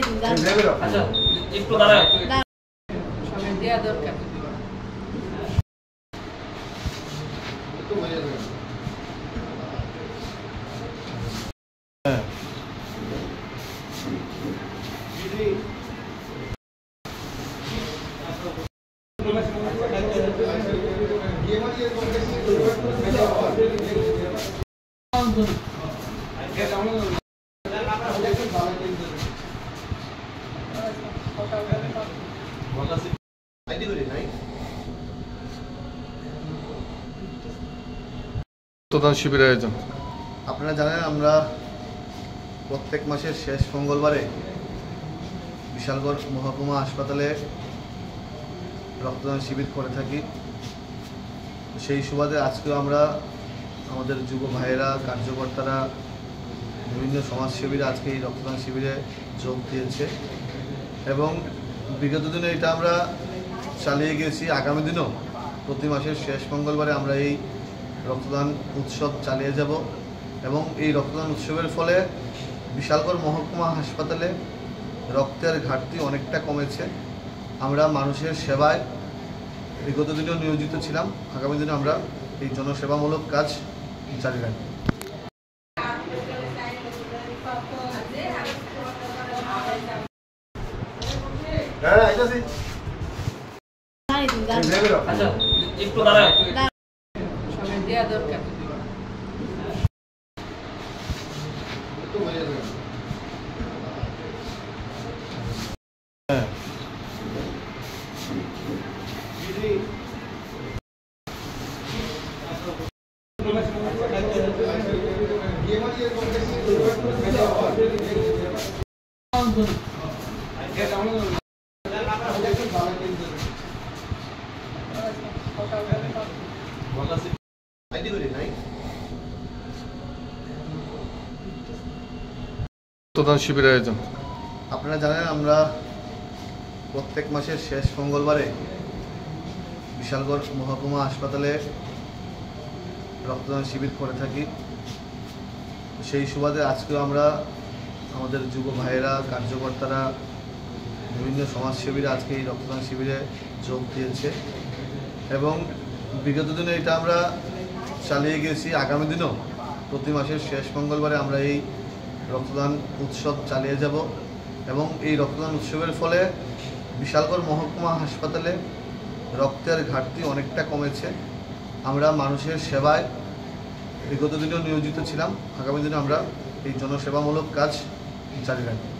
আচ্ছা একটু দাঁড়াও। সবাই দেয়া দরকার। রক্তদান শিবির আয়োজন। আপনারা জানেন আমরা প্রত্যেক মাসের শেষ মঙ্গলবারে বিশালগড় মহকুমা হাসপাতালে রক্তদান শিবির করে থাকি। সেই সুবাদে আজকেও আমরা আমাদের যুব ভাইয়েরা, কার্যকর্তারা, বিভিন্ন সমাজসেবীরা আজকে এই রক্তদান শিবিরে যোগ দিয়েছে এবং বিগত দিনে এটা আমরা চালিয়ে গেছি। আগামী দিনও প্রতি মাসের শেষ মঙ্গলবারে আমরা এই রক্তদান উৎসব চালিয়ে যাব এবং এই রক্তদান উৎসবের ফলে বিশালগড় মহকুমা হাসপাতালে রক্তের ঘাটতি অনেকটা কমেছে। আমরা মানুষের সেবায় বিগত দিনেও নিয়োজিত ছিলাম। আগামী দিনে আমরা এই জনসেবামূলক কাজ জারি রাখব। আচ্ছা একটু দাঁড়াও। সবাই দেয়া দরকার। রক্তদান শিবির আয়োজন। আপনারা জানেন আমরা প্রত্যেক মাসের শেষ মঙ্গলবারে বিশালগড় মহকুমা হাসপাতালে রক্তদান শিবির করে থাকি। সেই সুবাদে আজকেও আমরা আমাদের যুব ভাইয়েরা, কার্যকর্তারা, বিভিন্ন সমাজসেবীরা আজকে এই রক্তদান শিবিরে যোগ দিয়েছে এবং বিগত দিনে এটা আমরা চালিয়ে গেছি। আগামী দিনও প্রতি মাসের শেষ মঙ্গলবারে আমরা এই রক্তদান উৎসব চালিয়ে যাব এবং এই রক্তদান উৎসবের ফলে বিশালগড় মহকুমা হাসপাতালে রক্তের ঘাটতি অনেকটা কমেছে। আমরা মানুষের সেবায় বিগত দিনেও নিয়োজিত ছিলাম। আগামী দিনে আমরা এই জনসেবামূলক কাজ জারি রাখব।